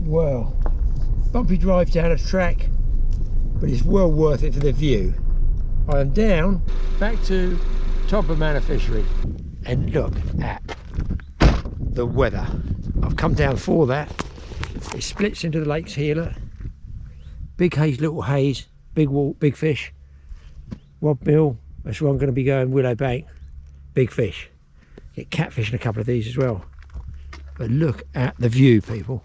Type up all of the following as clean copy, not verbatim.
Well, bumpy drive down a track, but it's well worth it for the view. I am down back to Todber Manor Fishery, and look at the weather. I've come down for that. It splits into the lakes here, look. Big haze, little haze, big walt, big fish. Rod mill, that's where I'm going to be going, Willow Bank, big fish. Get catfish in a couple of these as well. But look at the view, people.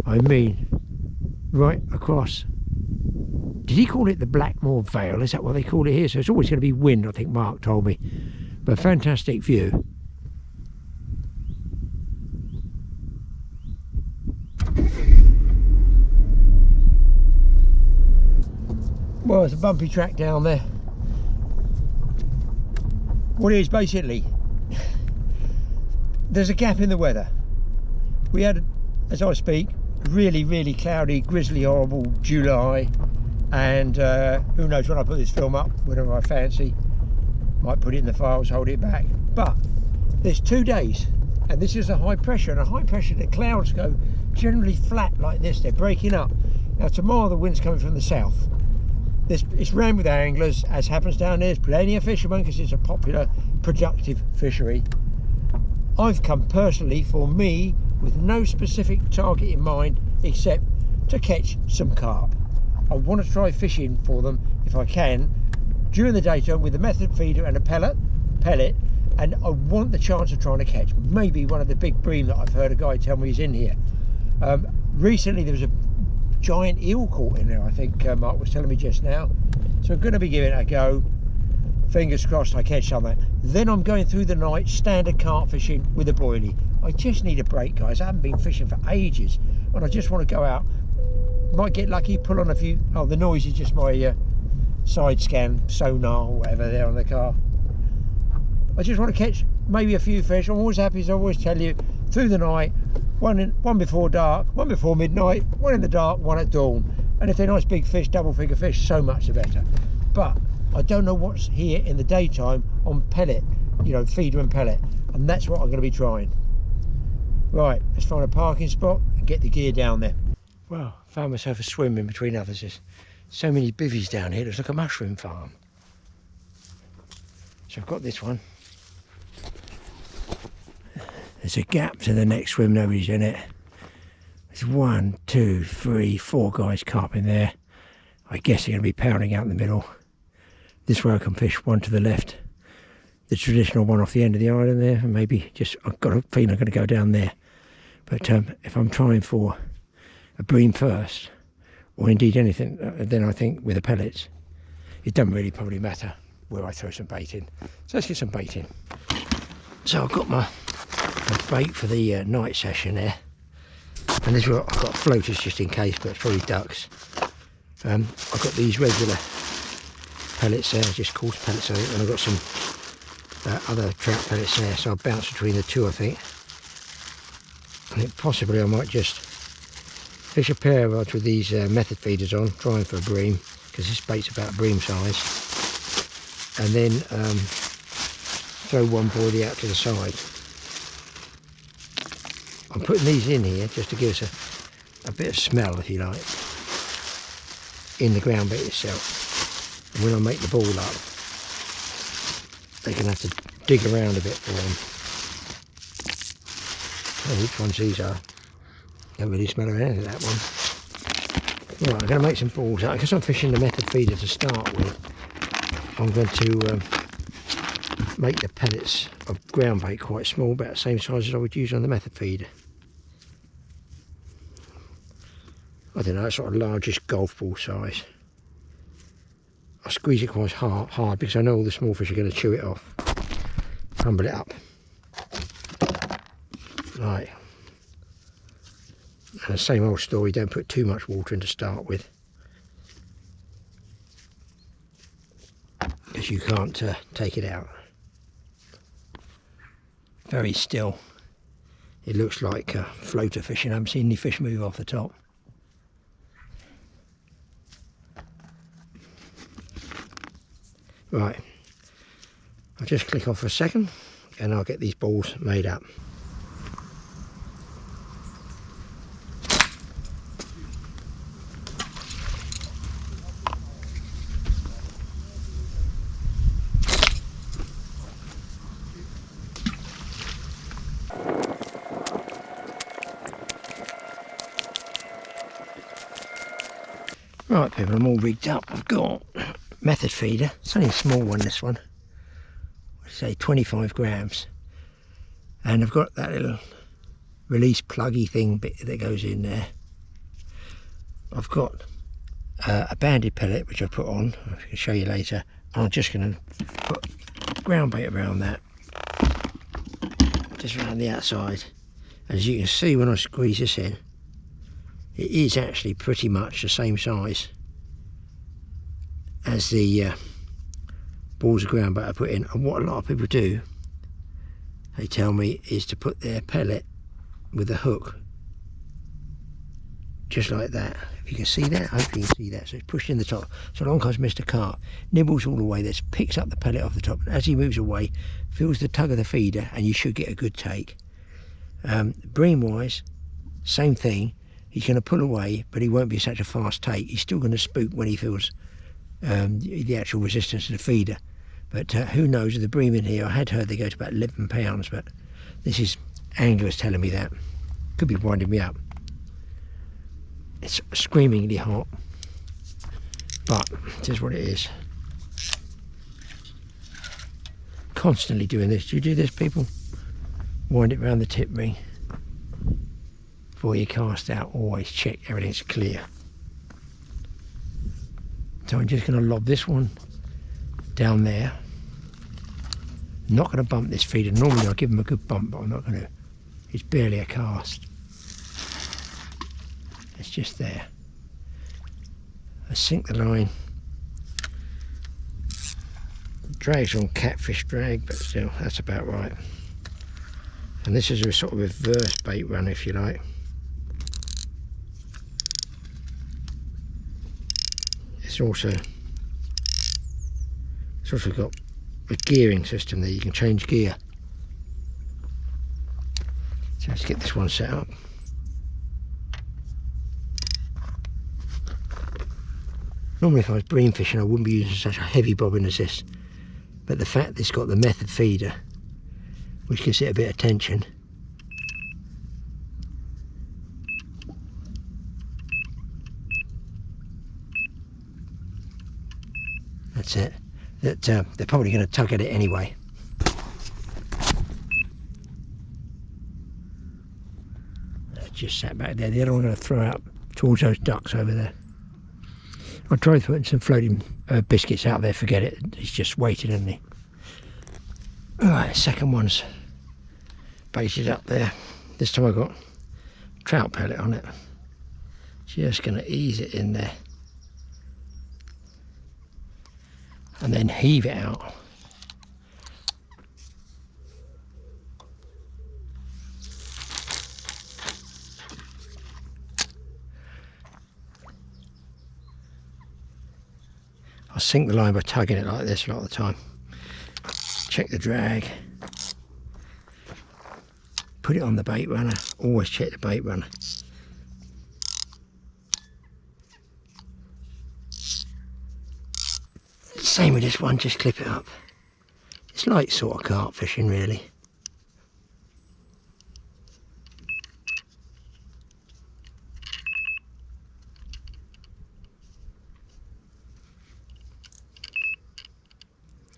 I mean, right across. Did he call it the Blackmore Vale? Is that what they call it here? So it's always going to be wind, I think Mark told me. But fantastic view. Well, it's a bumpy track down there. What it is basically, there's a gap in the weather. We had, as I speak, really cloudy, grizzly, horrible July, and who knows when I put this film up, whenever I fancy, might put it in the files, hold it back. But there's 2 days, and this is a high pressure, and a high pressure, the clouds go generally flat like this, they're breaking up. Now tomorrow the wind's coming from the south. It's rammed with anglers, as happens down there. There's plenty of fishermen because it's a popular, productive fishery. I've come personally, for me, with no specific target in mind except to catch some carp. I want to try fishing for them if I can during the daytime with a method feeder and a pellet, and I want the chance of trying to catch maybe one of the big bream that I've heard a guy tell me is in here. Recently there was a giant eel caught in there, I think Mark was telling me just now, so I'm going to be giving it a go. Fingers crossed I catch something. Then I'm going through the night standard carp fishing with a boilie. I just need a break, guys. I haven't been fishing for ages and I just want to go out, might get lucky, pull on a few. Oh, the noise is just my side scan sonar or whatever there on the car. I just want to catch maybe a few fish. I'm always happy, as I always tell you, through the night. One before dark, one before midnight, one in the dark, one at dawn. And if they're nice big fish, double figure fish, so much the better. But I don't know what's here in the daytime on pellet, you know, feeder and pellet, and that's what I'm going to be trying. Right, let's find a parking spot and get the gear down there. Well, found myself a swim in between others. There's so many bivvies down here, it looks like a mushroom farm. So I've got this one. There's a gap to the next swim, nobody's in it. There's 1, 2, 3, 4 guys carp in there. I guess they're going to be pounding out in the middle. This way I can fish one to the left, the traditional one off the end of the island there, and maybe just, I've got a feeling I'm going to go down there. But if I'm trying for a bream first, or indeed anything, then I think with the pellets, it doesn't really probably matter where I throw some bait in. So let's get some bait in. So I've got my bait for the night session there, and this is what I've got, floaters just in case, but it's probably ducks. I've got these regular pellets there, just coarse pellets I think, and I've got some other trout pellets there, so I'll bounce between the two I think. I think possibly I might just fish a pair of rods with these method feeders on, trying for a bream, because this bait's about bream size, and then throw one boardie out to the side. I'm putting these in here just to give us a bit of smell, if you like, in the ground bait itself. And when I make the ball up, they're going to have to dig around a bit for them. Oh, which ones these are? Don't really smell of anything, that one. Right, I'm going to make some balls out. Because I'm fishing the method feeder to start with, I'm going to make the pellets of ground bait quite small, about the same size as I would use on the method feeder. I don't know, sort of largest golf ball size. I squeeze it quite hard because I know all the small fish are going to chew it off. Crumble it up. Right. And the same old story, don't put too much water in to start with, because you can't take it out. Very still. It looks like floater fishing. I haven't seen any fish move off the top. Right, I'll just click off for a second and I'll get these balls made up. Right people, I'm all rigged up. I've got method feeder. It's only a small one, this one. I say 25 grams. And I've got that little release pluggy thing bit that goes in there. I've got a banded pellet which I put on. I can show you later. And I'm just going to put ground bait around that. Just around the outside. As you can see when I squeeze this in, it is actually pretty much the same size as the balls of ground bait I put in. And what a lot of people do, they tell me, is to put their pellet with a hook just like that. If you can see that, hopefully you can see that. So it's pushed in the top. So along comes Mr. Carp, nibbles all the way, this picks up the pellet off the top, and as he moves away, feels the tug of the feeder, and you should get a good take. Bream wise, same thing. He's going to pull away, but he won't be such a fast take. He's still going to spook when he feels the actual resistance of the feeder. But who knows, with the bream in here, I had heard they go to about 11 pounds, but this is anglers telling me that. Could be winding me up. It's screamingly hot, but it is what it is. Constantly doing this. Do you do this, people? Wind it around the tip ring before you cast out. Always check everything's clear. So I'm just going to lob this one down there. Not going to bump this feeder. Normally I'll give him a good bump, but I'm not going to. It's barely a cast. It's just there. I sink the line. Drags on catfish drag, but still, that's about right. And this is a sort of reverse bait run, if you like. It's also got a gearing system there. You can change gear. So let's get this one set up. Normally if I was bream fishing I wouldn't be using such a heavy bobbin as this, but the fact that it's got the method feeder, which gives it a bit of tension, that's it. That they're probably going to tug at it anyway. That's just sat back there. The other one I'm going to throw out towards those ducks over there. I tried putting some floating biscuits out there, forget it, he's just waiting, isn't he? Alright, second one's baited up there. This time I've got trout pellet on it. Just going to ease it in there. And then heave it out. I sink the line by tugging it like this a lot of the time. Check the drag. Put it on the bait runner. Always check the bait runner. Same with this one, just clip it up. It's like sort of carp fishing really.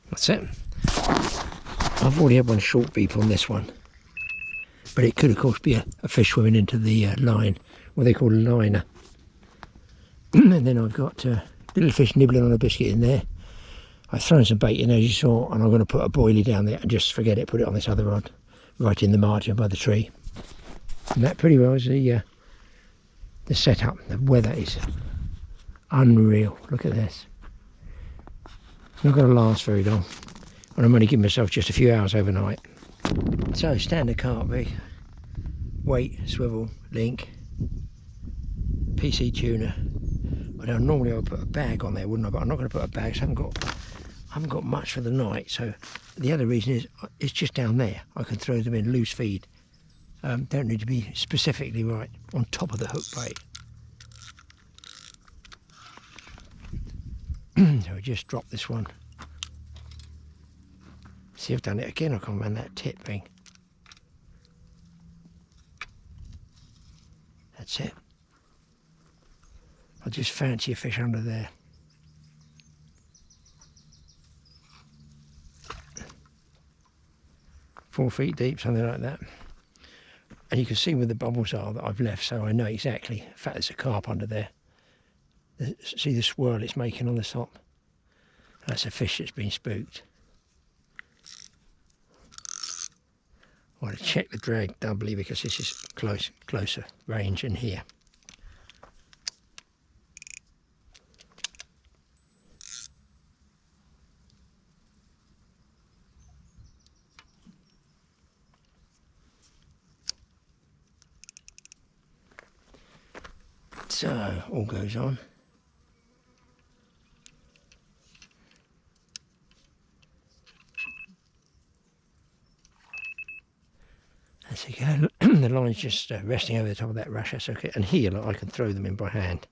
That's it. I've already had one short beep on this one, but it could of course be a fish swimming into the line, what they call a liner. And then I've got little fish nibbling on a biscuit in there. I've thrown some bait in as you saw, and I'm going to put a boilie down there and just forget it, put it on this other rod right in the margin by the tree. And that pretty well is the setup. The weather is unreal. Look at this. It's not going to last very long, and I'm only giving myself just a few hours overnight. So standard carp rig, weight, swivel, link, PC tuna. Well, normally I would put a bag on there, wouldn't I? But I'm not going to put a bag, so I haven't got much for the night. So the other reason is it's just down there. I can throw them in loose feed. Don't need to be specifically right on top of the hook bait. So I just drop this one. See, I've done it again. I come around that tip ring. That's it. I just fancy a fish under there. Four feet deep, something like that. And you can see where the bubbles are that I've left, so I know exactly. In fact, there's a carp under there. See the swirl it's making on the top? That's a fish that's been spooked. I want to check the drag doubly because this is closer range in here. So, all goes on. As you go, the line's just resting over the top of that rush, that's okay. And here, look, I can throw them in by hand.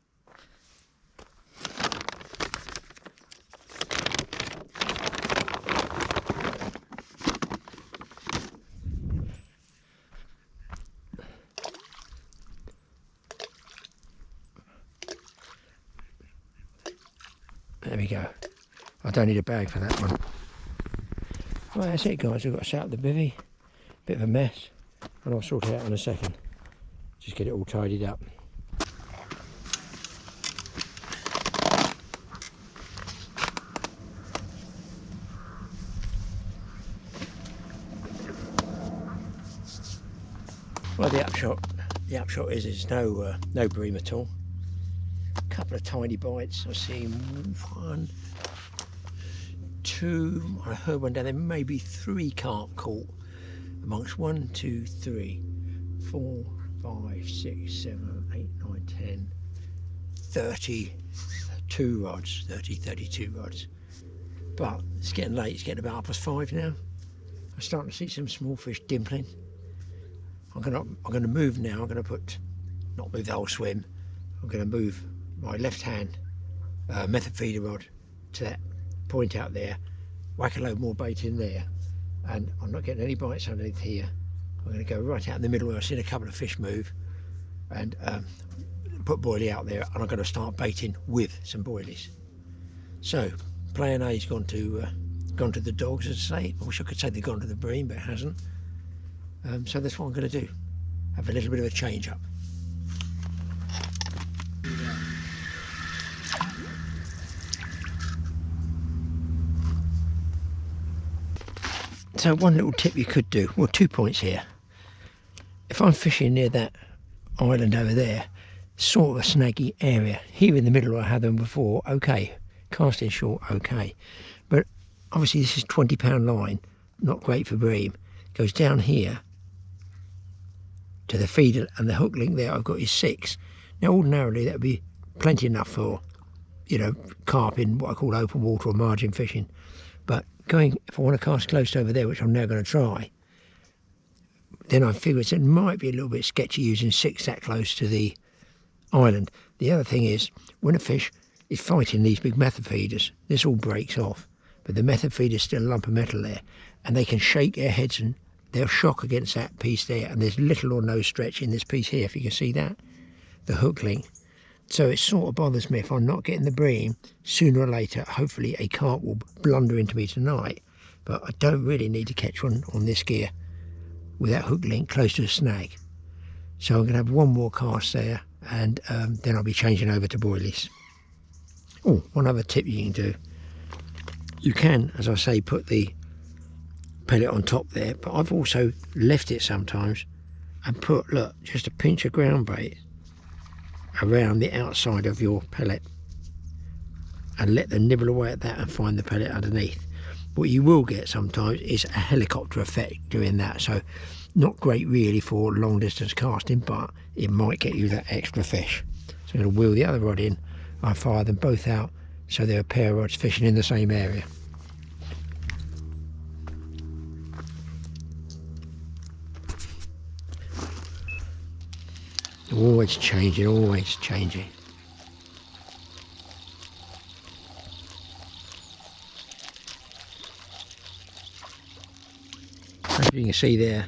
There we go. I don't need a bag for that one. Right, that's it guys, we've got to set up the bivvy. Bit of a mess, and I'll sort it out in a second. Just get it all tidied up. Well, the upshot is no bream at all. A couple of tiny bites. I've seen 1, 2. I heard one down there. Maybe 3 carp caught amongst 1, 2, 3, 4, 5, 6, 7, 8, 9, 10, 32 rods. 32 rods. But it's getting late. It's getting about 5:30 now. I'm starting to see some small fish dimpling. I'm gonna move now. I'm gonna not move the whole swim. I'm gonna move my left hand method feeder rod to that point out there, whack a load more bait in there, and I'm not getting any bites underneath here. I'm gonna go right out in the middle where I've seen a couple of fish move, and put boilie out there, and I'm gonna start baiting with some boilies. So plan A's gone to the dogs, as I say. I wish I could say they've gone to the bream, but it hasn't. So that's what I'm going to do. Have a little bit of a change up. So one little tip you could do, well, 2 points here. If I'm fishing near that island over there, sort of a snaggy area, here in the middle I had them before, okay, casting short, okay. But obviously this is £20 line, not great for bream. Goes down here to the feeder, and the hook link there I've got is 6. Now ordinarily that would be plenty enough for, you know, carp in what I call open water or margin fishing. But if I want to cast close over there, which I'm now going to try, then I figured it might be a little bit sketchy using 6 that close to the island. The other thing is, when a fish is fighting these big method feeders, this all breaks off, but the method feeder's still a lump of metal there, and they can shake their heads and they'll shock against that piece there, and there's little or no stretch in this piece here, if you can see that, the hook link. So it sort of bothers me if I'm not getting the bream. Sooner or later, hopefully a carp will blunder into me tonight, but I don't really need to catch one on this gear with that hook link close to a snag. So I'm going to have one more cast there, and then I'll be changing over to boilies. Oh, one other tip you can do. You can, as I say, put the pellet on top there, but I've also left it sometimes and put, look, just a pinch of ground bait around the outside of your pellet and let them nibble away at that and find the pellet underneath. What you will get sometimes is a helicopter effect doing that, so not great really for long distance casting, but it might get you that extra fish. So I'm going to wheel the other rod in, I fire them both out so they're a pair of rods fishing in the same area. Always changing, always changing. As you can see there,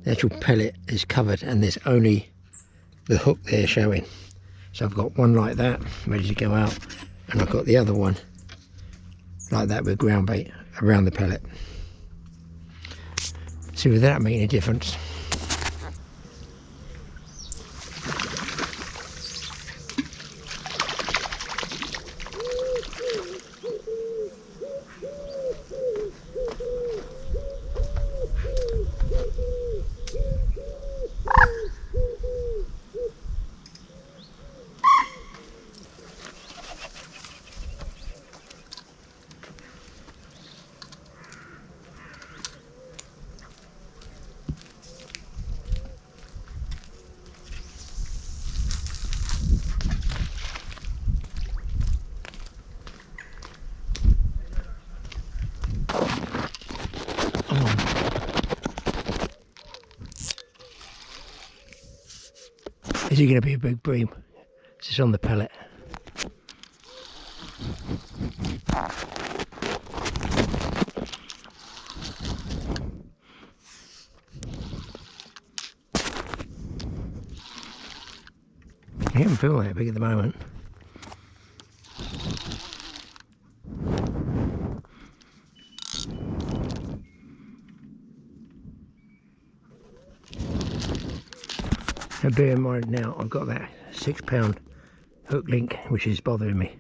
the actual pellet is covered and there's only the hook there showing. So I've got one like that ready to go out, and I've got the other one like that with ground bait around the pellet. See whether that makes a difference. Is he going to be a big bream? It's just on the pellet. He doesn't feel that big at the moment. Now bear in mind now I've got that £6 hook link which is bothering me.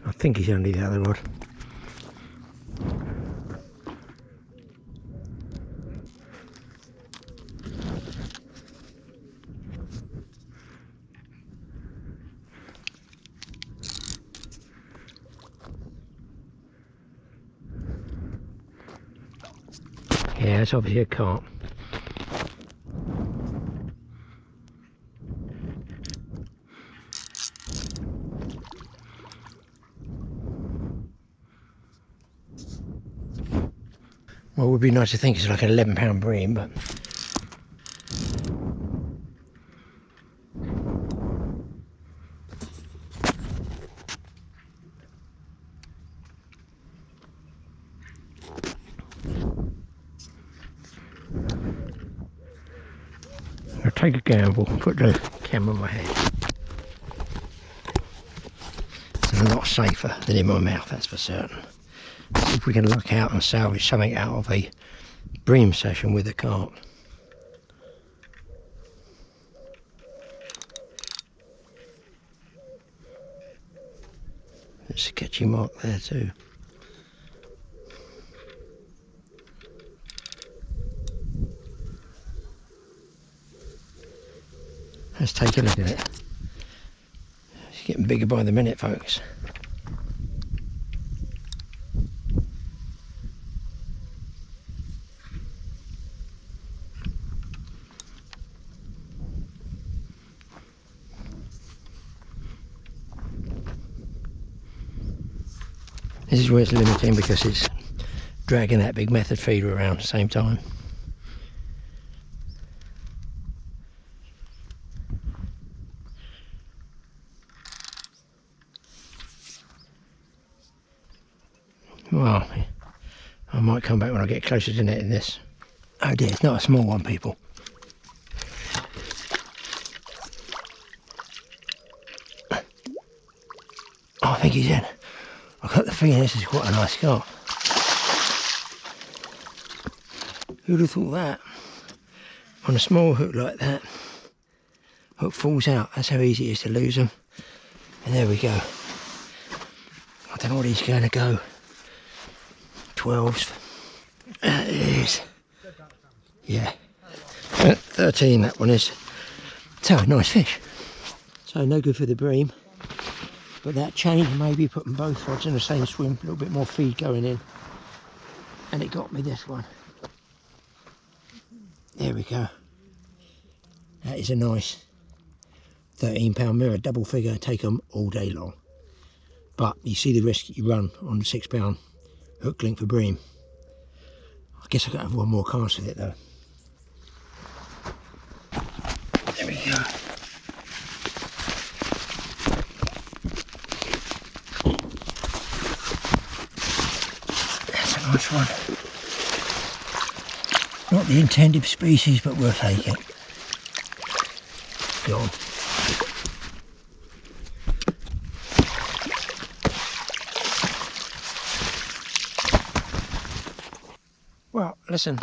I think he's only the other rod. Yeah, it's obviously a carp. Well, it would be nice to think it's like an £11 bream, but I'll take a gamble, put the camera on my head. It's a lot safer than in my mouth, that's for certain. See if we can luck out and salvage something out of a bream session with a carp. There's a catchy mark there too. Let's take a look at it. It's getting bigger by the minute, folks. This is where it's limiting because it's dragging that big method feeder around at the same time. Well, I might come back when I get closer to netting this. Oh dear, it's not a small one, people. Oh, I think he's in. I've got the feeling this is quite a nice carp. Who'd have thought that? On a small hook like that, hook falls out. That's how easy it is to lose them. And there we go. I don't know what he's going to go. 12s. That is. Yeah. 13 that one is. So, nice fish. So, no good for the bream. But that change, maybe putting both rods in the same swim, a little bit more feed going in. And it got me this one. There we go. That is a nice £13 mirror, double figure, take them all day long. But you see the risk you run on the £6 hook link for bream. I guess I've got to have one more cast with it though. There we go. Nice one. Not the intended species, but we'll take it. Go on. Well, listen,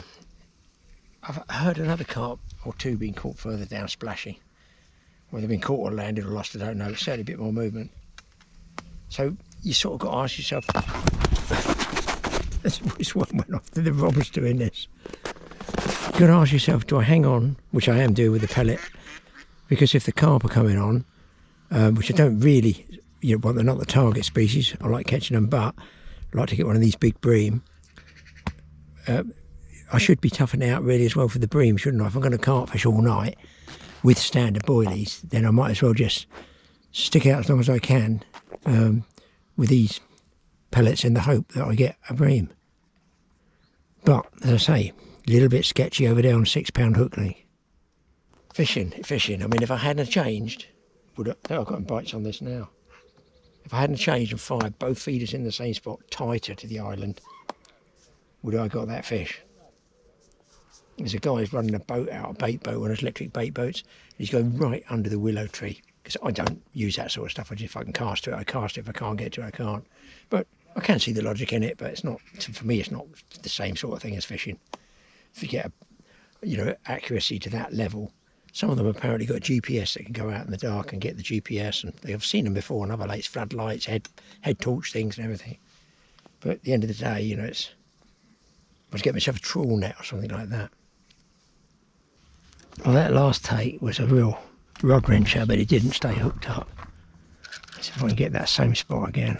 I've heard another carp or two being caught further down Splashy. Whether they've been caught or landed or lost, I don't know. It's certainly a bit more movement. So you sort of got to ask yourself, this one went off to the robbers doing this. You've got to ask yourself, do I hang on, which I am doing with the pellet, because if the carp are coming on, which I don't really, well, they're not the target species, I like catching them, but I like to get one of these big bream. I should be toughing out really as well for the bream, shouldn't I? If I'm going to carp fish all night with standard boilies, then I might as well just stick out as long as I can with these pellets in the hope that I get a bream. But as I say, a little bit sketchy over there on £6 hook link. Fishing. I mean, if I hadn't changed, I've got bites on this now. If I hadn't changed and fired both feeders in the same spot, tighter to the island, would I have got that fish? There's a guy who's running a boat out, a bait boat, one of those electric bait boats. He's going right under the willow tree. Because I don't use that sort of stuff. If I can cast to it, I cast it. If I can't get to it, I can't. But I can see the logic in it, but it's not, for me, it's not the same sort of thing as fishing. If you get accuracy to that level, some of them apparently got GPS that can go out in the dark and get the GPS, and I've seen them before on other lakes, floodlights, head torch things and everything. But at the end of the day, it's, I must get myself a trawl net or something like that. Well, that last take was a real rod wrencher, but it didn't stay hooked up. Let's see if I can get that same spot again.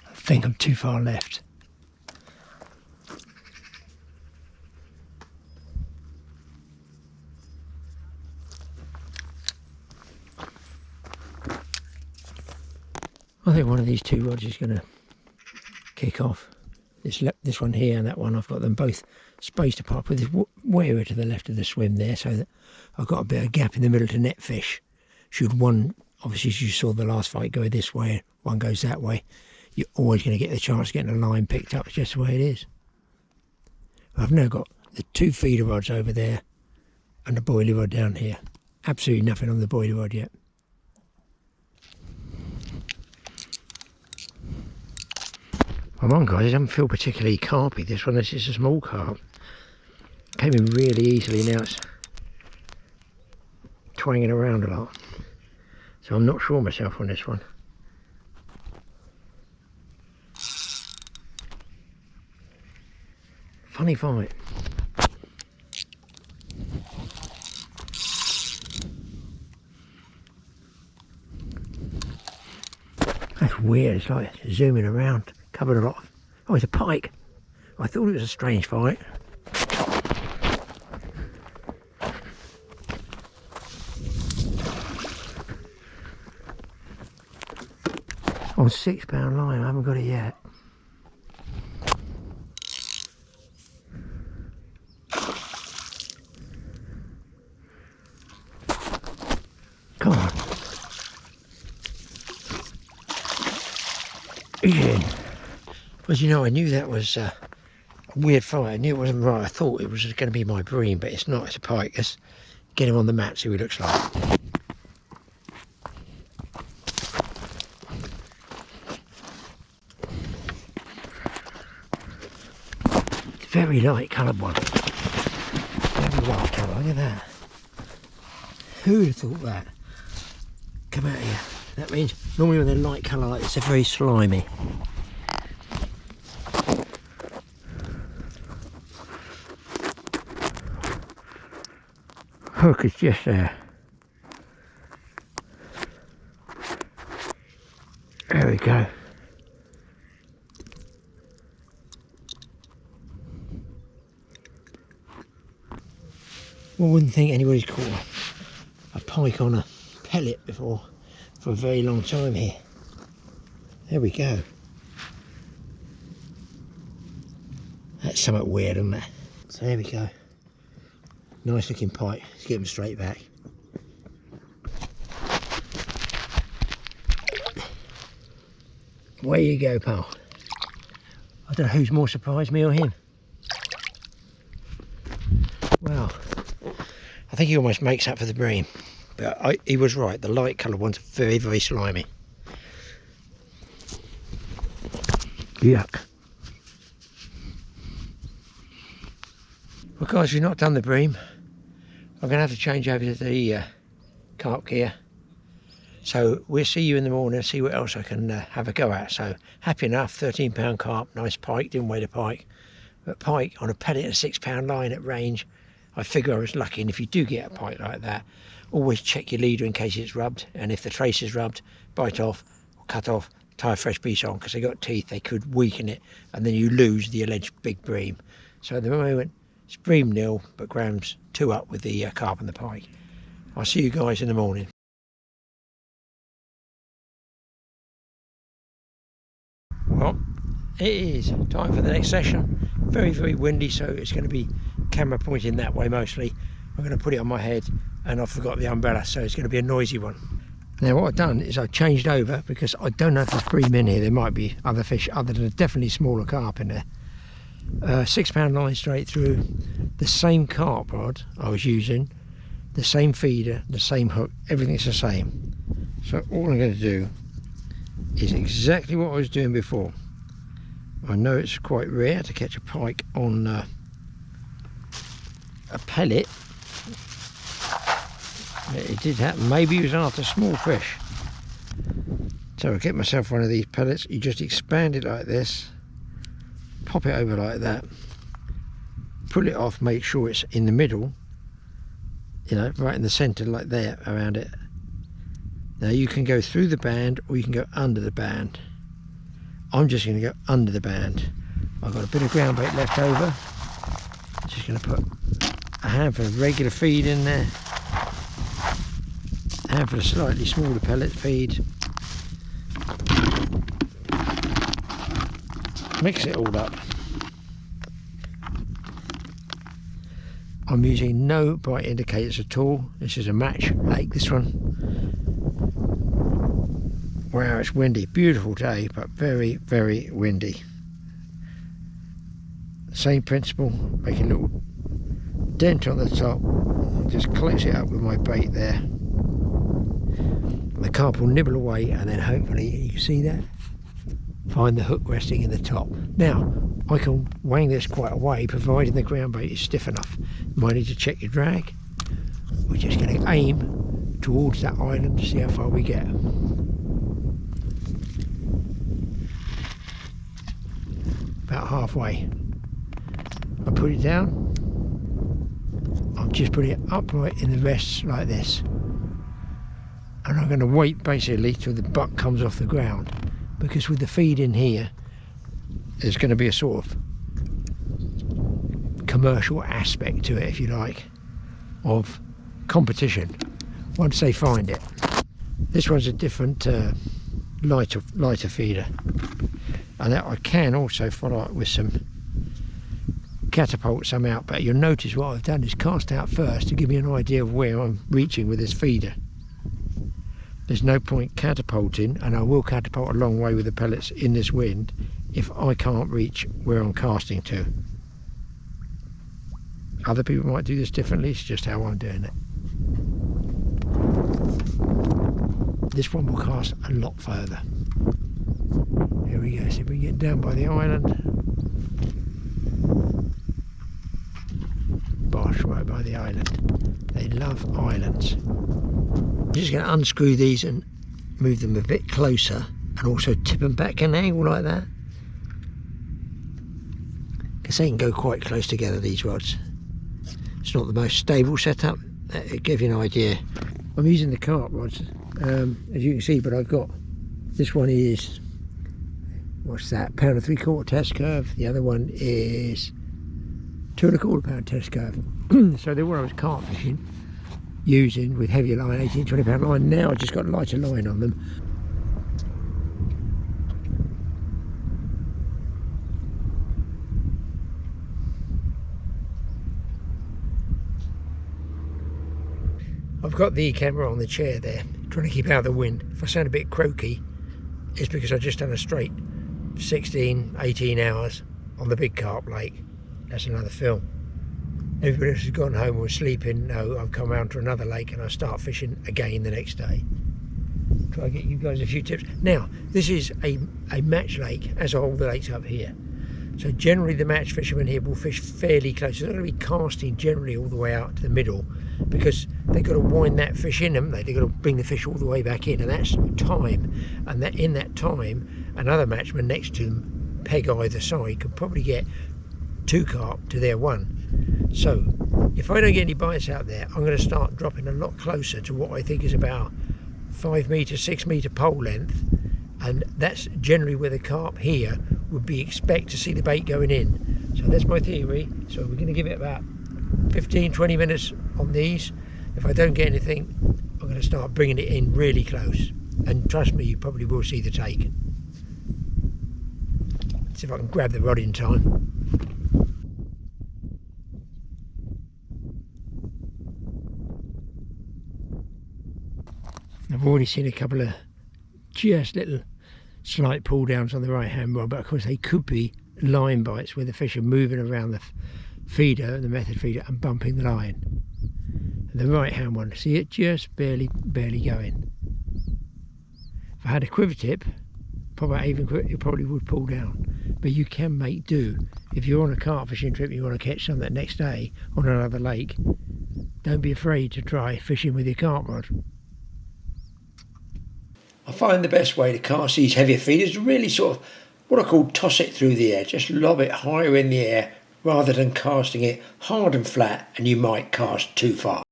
I think I'm too far left. I think one of these two rods is going to kick off. This one here and that one, I've got them both spaced apart, with this way over to the left of the swim there, so that I've got a bit of gap in the middle to net fish. Should one, obviously as you saw the last fight, go this way, one goes that way, you're always going to get the chance of getting a line picked up. It's just the way it is. I've now got the two feeder rods over there and the boilie rod down here. Absolutely nothing on the boilie rod yet. Come on guys, it doesn't feel particularly carpy, this one. This is a small carp. Came in really easily, now it's twanging around a lot. So I'm not sure myself on this one. Funny fight. That's weird, it's like zooming around. Covered a lot of, oh, it's a pike. I thought it was a strange fight. On £6 line, I haven't got it yet. Come on. He's in. But I knew that was a weird fight. I knew it wasn't right. I thought it was going to be my bream, but it's not. It's a pike. Let's get him on the mat, see what he looks like. It's a very light coloured one. Very light colour. Look at that. Who would have thought that? Come out here. That means normally when they're light colour like this, they're very slimy. Hook is just there. There we go. Well, I wouldn't think anybody's caught a pike on a pellet before for a very long time here. There we go. That's somewhat weird, isn't it? So there we go. Nice looking pike. Let's get him straight back. Where you go, pal. I don't know who's more surprised, me or him. Well, I think he almost makes up for the bream. But he was right, the light coloured ones are very, very slimy. Yuck. Well guys, we've not done the bream. I'm going to have to change over to the carp gear. So we'll see you in the morning and see what else I can have a go at. So happy enough, 13-pound carp, nice pike, didn't weigh the pike. But pike on a pellet and a 6-pound line at range, I figure I was lucky. And if you do get a pike like that, always check your leader in case it's rubbed. And if the trace is rubbed, bite off or cut off, tie a fresh piece on, because they got teeth, they could weaken it, and then you lose the alleged big bream. So at the moment, it's bream nil, but Graham's 2 up with the carp and the pike. I'll see you guys in the morning. Well, it is time for the next session. Very, very windy, so it's going to be camera pointing that way mostly. I'm going to put it on my head, and I forgot the umbrella, so it's going to be a noisy one. Now what I've done is I've changed over, because I don't know if there's bream in here. There might be other fish other than definitely smaller carp in there. 6-pound line straight through, the same carp rod I was using, the same feeder, the same hook, everything's the same. So all I'm going to do is exactly what I was doing before. I know it's quite rare to catch a pike on a pellet. It did happen. Maybe it was after small fish. So I get myself one of these pellets. You just expand it like this, pop it over like that, pull it off, make sure it's in the middle, you know, right in the center like there around it. Now you can go through the band or you can go under the band. I'm just going to go under the band. I've got a bit of ground bait left over. I'm just going to put a handful of regular feed in there, a handful of slightly smaller pellet feed. Mix it all up. I'm using no bite indicators at all. This is a match like this one. Wow, it's windy. Beautiful day, but very, very windy. Same principle, make a little dent on the top, just close it up with my bait there. The carp will nibble away, and then hopefully, you can see that, find the hook resting in the top. Now, I can wang this quite a way, providing the ground bait is stiff enough. You might need to check your drag. We're just going to aim towards that island to see how far we get. About halfway. I put it down. I'm just putting it upright in the rests like this. And I'm going to wait basically till the buck comes off the ground, because with the feed in here, there's going to be a sort of commercial aspect to it, if you like, of competition once they find it. This one's a different lighter feeder, and that I can also follow up with some catapult some out, but you'll notice what I've done is cast out first to give me an idea of where I'm reaching with this feeder. There's no point catapulting, and I will catapult a long way with the pellets in this wind if I can't reach where I'm casting to. Other people might do this differently, it's just how I'm doing it. This one will cast a lot further. Here we go, see if we get down by the island. Bosh, right by the island. They love islands. I'm just going to unscrew these and move them a bit closer, and also tip them back an angle like that, because they can go quite close together, these rods. It's not the most stable setup. It'll give you an idea. I'm using the carp rods, as you can see, but I've got, this one is, what's that, £1.75 test curve. The other one is £2.25 test curve. So they were, I was carp fishing, using with heavier line, 18-20 pound line. Now I've just got lighter line on them. I've got the camera on the chair there, trying to keep out of the wind. If I sound a bit croaky, is because I just done a straight 16, 18 hours on the big Carp lake. That's another film. Everybody else has gone home or sleeping. No, I've come round to another lake and I start fishing again the next day. Try to get you guys a few tips. Now, this is a match lake, as are all the lakes up here. So generally the match fishermen here will fish fairly close. They're not going to be casting generally all the way out to the middle, because they've got to wind that fish in, haven't they? They've got to bring the fish all the way back in, and that's time. And that in that time, another matchman next to them, peg either side, could probably get 2 carp to their 1. So if I don't get any bites out there, I'm going to start dropping a lot closer to what I think is about 5 metre, 6 metre pole length, and that's generally where the carp here would be expect to see the bait going in. So that's my theory. So we're going to give it about 15-20 minutes on these. If I don't get anything, I'm going to start bringing it in really close, and trust me, you probably will see the take. Let's see if I can grab the rod in time. I've already seen a couple of just little slight pull downs on the right hand rod, but of course they could be line bites where the fish are moving around the feeder, the method feeder, and bumping the line. And the right hand one, see it just barely going. If I had a quiver tip, probably even quiver, it probably would pull down. But you can make do. If you're on a carp fishing trip and you want to catch some that next day on another lake, don't be afraid to try fishing with your carp rod. I find the best way to cast these heavier feeders is really sort of what I call toss it through the air. Just lob it higher in the air rather than casting it hard and flat, and you might cast too far.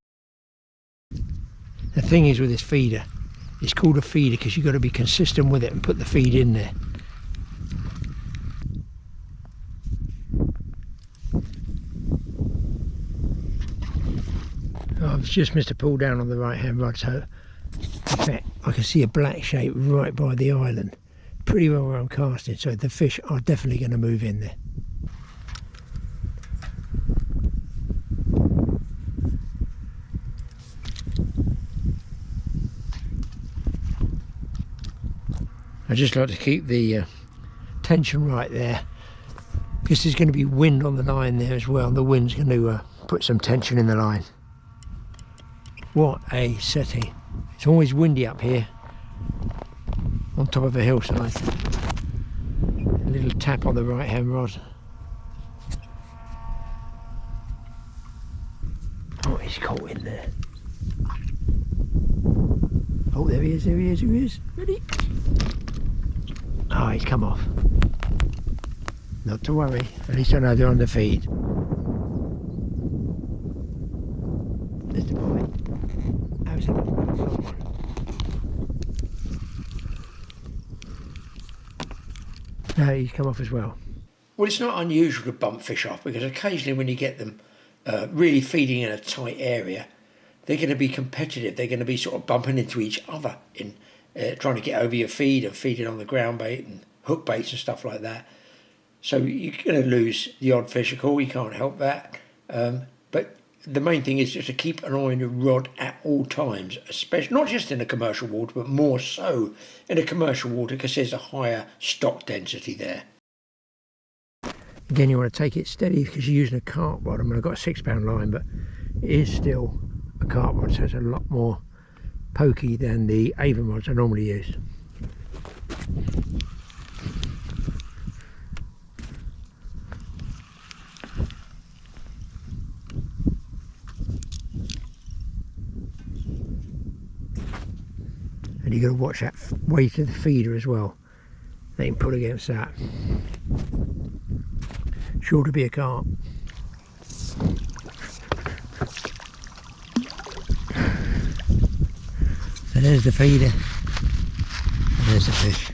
The thing is with this feeder, it's called a feeder because you've got to be consistent with it and put the feed in there. Oh, I've just missed a pull down on the right hand rod, so in fact I can see a black shape right by the island, pretty well where I'm casting, so the fish are definitely going to move in there. I just like to keep the tension right there, because there's going to be wind on the line there as well, and the wind's going to put some tension in the line. What a setting. It's always windy up here on top of a hillside. A little tap on the right hand rod. Oh, he's caught in there. Oh, there he is, there he is, there he is. Ready? Oh, he's come off. Not to worry, at least I know they're on the feed. There's the bite. How's that? No, he's come off as well. Well, it's not unusual to bump fish off, because occasionally when you get them really feeding in a tight area, they're going to be competitive. They're going to be sort of bumping into each other in trying to get over your feed and feeding on the ground bait and hook baits and stuff like that. So you're going to lose the odd fish, of course, you can't help that. But the main thing is just to keep an eye on your rod at all times, especially not just in a commercial water, but more so in a commercial water, because there's a higher stock density there. Again, you want to take it steady because you're using a carp rod. I mean, I've got a 6-pound line, but it is still a carp rod, so it's a lot more pokey than the Avon rods I normally use. And you've got to watch that weight of the feeder as well. They can pull against that. Sure to be a carp. So there's the feeder, and there's the fish.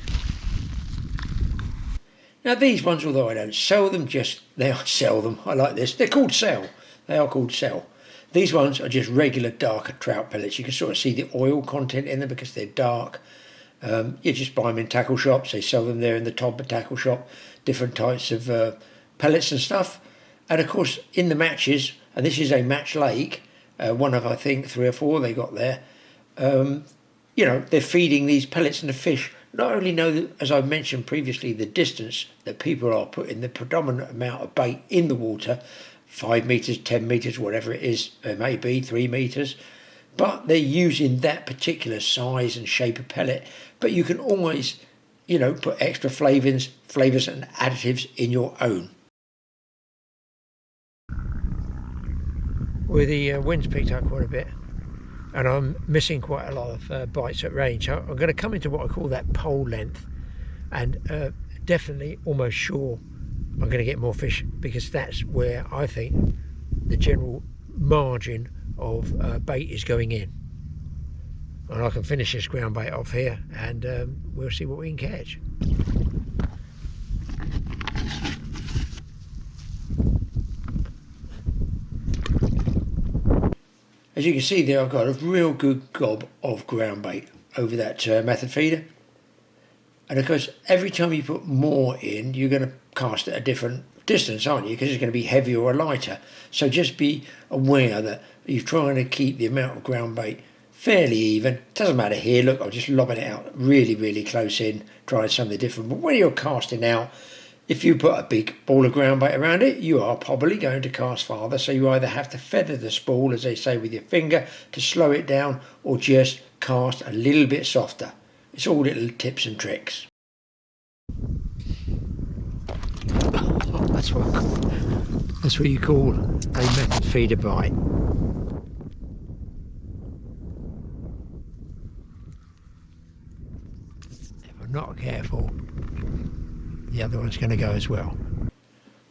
Now these ones, although I don't sell them, sell them. I like this. They're called sell. They are called sell. These ones are just regular darker trout pellets. You can sort of see the oil content in them because they're dark. You just buy them in tackle shops. They sell them there in the Todber tackle shop. Different types of pellets and stuff. And of course in the matches, and this is a match lake, one of I think 3 or 4 they got there. You know, they're feeding these pellets and the fish not only know, that, as I mentioned previously, the distance that people are putting the predominant amount of bait in the water, 5 metres, 10 metres, whatever it is, it may be 3 metres, but they're using that particular size and shape of pellet. But you can always, you know, put extra flavours and additives in your own. Well, the wind's picked up quite a bit, and I'm missing quite a lot of bites at range. So I'm going to come into what I call that pole length, and definitely almost sure I'm going to get more fish, because that's where I think the general margin of bait is going in. And I can finish this ground bait off here, and we'll see what we can catch. As you can see there, I've got a real good gob of ground bait over that method feeder. And of course, every time you put more in, you're going to cast at a different distance, aren't you? Because it's going to be heavier or lighter. So just be aware that you're trying to keep the amount of ground bait fairly even. It doesn't matter here, look, I'm just lobbing it out really, really close in, trying something different. But when you're casting out, if you put a big ball of ground bait around it, you are probably going to cast farther. So you either have to feather the spool, as they say, with your finger to slow it down, or just cast a little bit softer. It's all little tips and tricks. That's what you call a method feeder bite. If I'm not careful, the other one's going to go as well.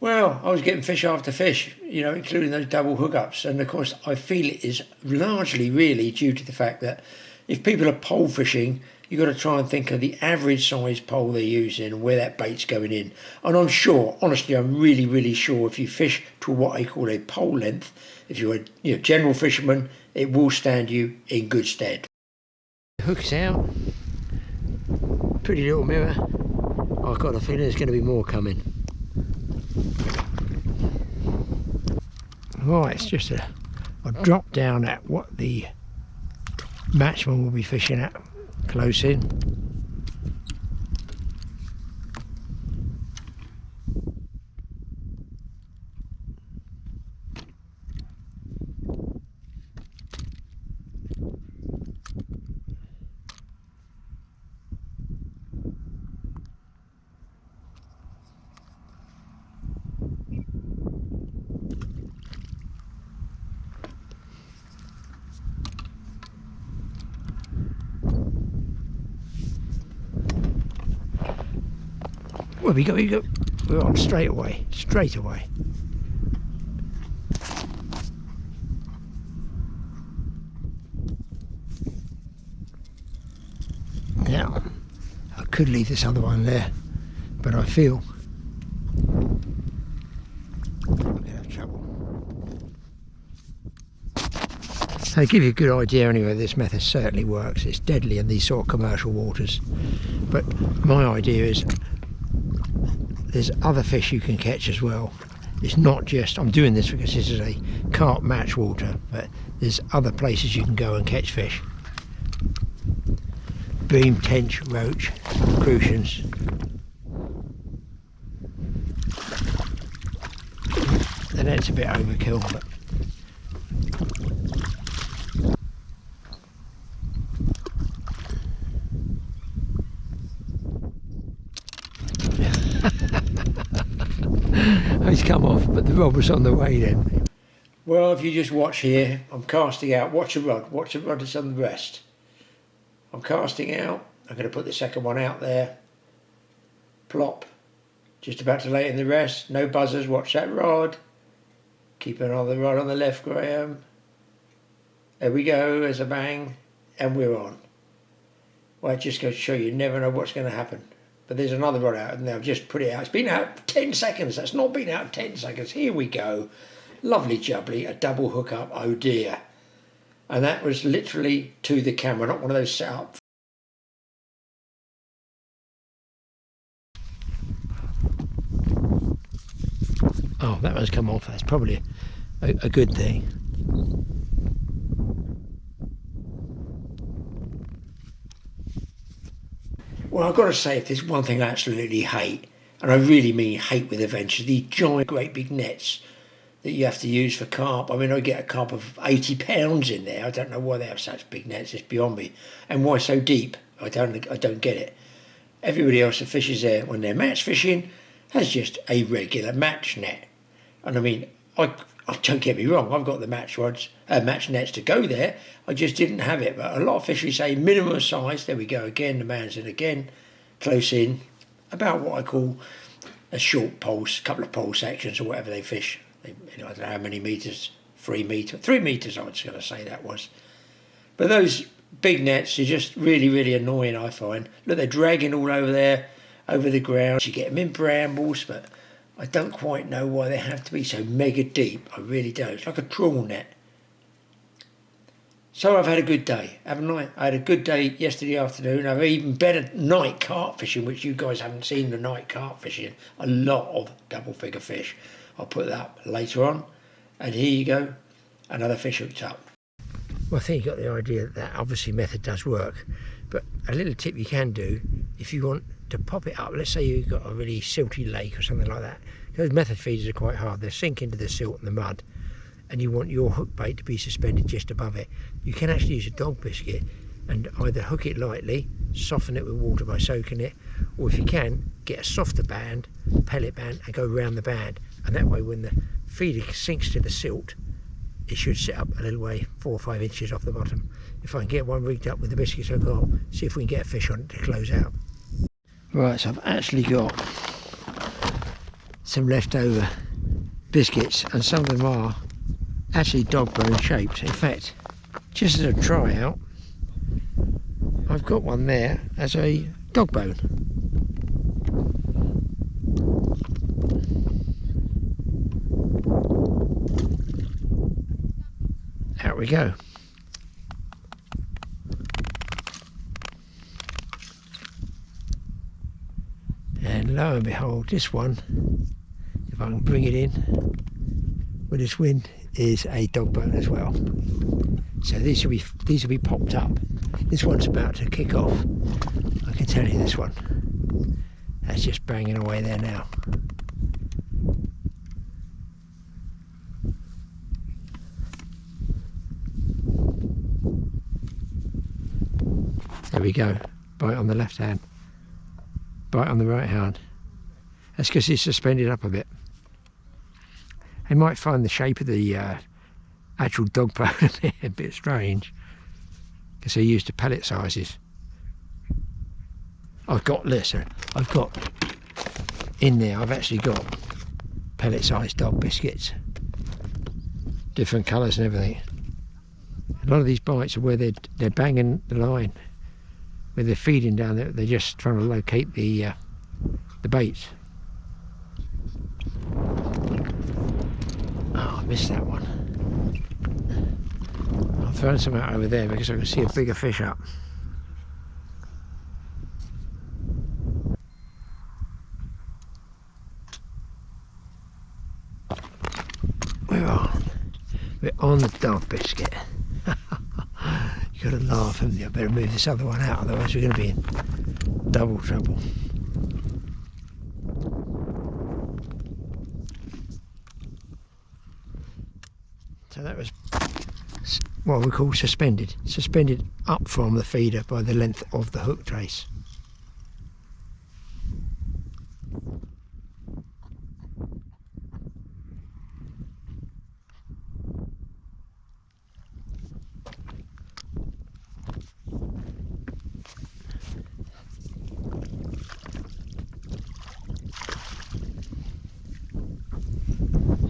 Well, I was getting fish after fish, you know, including those double hookups, and of course I feel it is largely really due to the fact that if people are pole fishing, you've got to try and think of the average size pole they're using and where that bait's going in. And I'm sure, honestly, I'm really, really sure if you fish to what I call a pole length, if you're a general fisherman, it will stand you in good stead. The hook's out. Pretty little mirror. I've got a feeling there's going to be more coming. Right, it's just a drop down at what the matchman will be fishing at, close in. Well, we go. We're on straight away. Now, I could leave this other one there, but I feel I'm going to have trouble. So to give you a good idea anyway, this method certainly works. It's deadly in these sort of commercial waters. But my idea is there's other fish you can catch as well. It's not just, I'm doing this because this is a carp match water, but there's other places you can go and catch fish. Bream, tench, roach, crucians. The net's a bit overkill, but he's come off, but the rod was on the way then. Well, if you just watch here, I'm casting out. Watch the rod is on the rest. I'm casting out. I'm going to put the second one out there. Plop. Just about to lay in the rest. No buzzers. Watch that rod. Keep an eye on the rod on the left, Graeme. There we go. There's a bang, and we're on. Well, it just goes to show you never know what's going to happen. But there's another rod out, and they'll just put it out. It's been out 10 seconds. That's not been out 10 seconds. Here we go. Lovely jubbly, a double hookup. Oh dear. And that was literally to the camera, not one of those set up. Oh, that one's come off. That's probably a good thing. Well, I've got to say, if there's one thing I absolutely hate, and I really mean hate with a venture, these giant, great big nets that you have to use for carp. I mean, I get a carp of 80 pounds in there. I don't know why they have such big nets. It's beyond me. And why so deep? I don't get it. Everybody else that fishes there when they're match fishing has just a regular match net. And I mean, I don't get me wrong, I've got the match nets to go there. I just didn't have it. But a lot of fisheries say minimum size. There we go again. The man's in again, close in, about what I call a short pole, couple of pole sections or whatever they fish. I don't know how many metres, 3 metres I was going to say that was. But those big nets are just really, really annoying, I find. Look, they're dragging all over there, over the ground. You get them in brambles, but I don't quite know why they have to be so mega deep. I really don't. It's like a trawl net. So I've had a good day, haven't I? I had a good day yesterday afternoon. I've even better night carp fishing, which you guys haven't seen the night carp fishing. A lot of double figure fish. I'll put that up later on. And here you go, another fish hooked up. Well, I think you got the idea that obviously method does work. But a little tip you can do, if you want to pop it up, let's say you've got a really silty lake or something like that. Those method feeders are quite hard. They sink into the silt and the mud. And you want your hook bait to be suspended just above it. You can actually use a dog biscuit and either hook it lightly, soften it with water by soaking it, or if you can, get a softer band, pellet band, and go around the band. And that way when the feeder sinks to the silt, it should sit up a little way, 4 or 5 inches off the bottom. If I can get one rigged up with the biscuits hook on, see if we can get a fish on it to close out. Right, so I've actually got some leftover biscuits, and some of them are actually dog bone shaped. In fact, just as a tryout, I've got one there as a dog bone. Out we go. And lo and behold, this one, if I can bring it in with this wind, is a dog bone as well. So these will be popped up. This one's about to kick off. I can tell you this one. That's just banging away there now. There we go. Bite on the left hand. Bite on the right hand. That's because he's suspended up a bit. You might find the shape of the actual dog bone a bit strange, because they're used to pellet sizes. I've got in there, I've actually got pellet sized dog biscuits, different colours and everything. A lot of these bites are where they're banging the line, where they're feeding down there. They're just trying to locate the baits. Oh, I missed that one. I'm throwing some out over there because I can see a bigger fish up. We're on the dog biscuit. You gotta laugh, haven't you? I better move this other one out, otherwise we're going to be in double trouble. So that was what we call suspended up from the feeder by the length of the hook trace.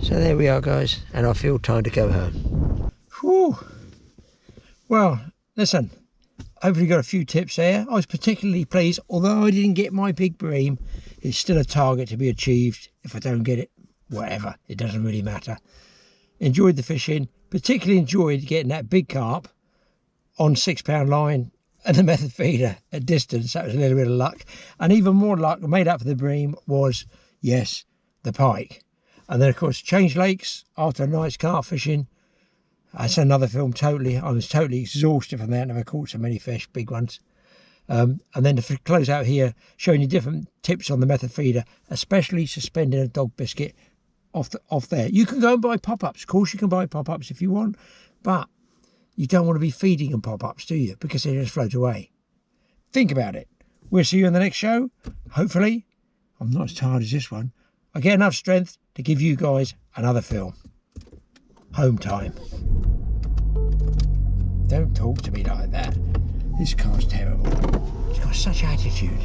So there we are, guys, and I feel time to go home. Whew. Well, listen, hopefully got a few tips there. I was particularly pleased, although I didn't get my big bream, it's still a target to be achieved. If I don't get it, whatever, it doesn't really matter. Enjoyed the fishing, particularly enjoyed getting that big carp on 6 pound line and the method feeder at distance. That was a little bit of luck. And even more luck made up for the bream was, yes, the pike. And then, of course, change lakes after a night's carp fishing. That's another film totally. I was totally exhausted from that. Never caught so many fish, big ones. And then to close out here, showing you different tips on the method feeder, especially suspending a dog biscuit off there. You can go and buy pop-ups. Of course, you can buy pop-ups if you want, but you don't want to be feeding them pop-ups, do you? Because they just float away. Think about it. We'll see you in the next show. Hopefully, I'm not as tired as this one. I get enough strength to give you guys another film. Home time. Don't talk to me like that. This car's terrible. It's got such attitude.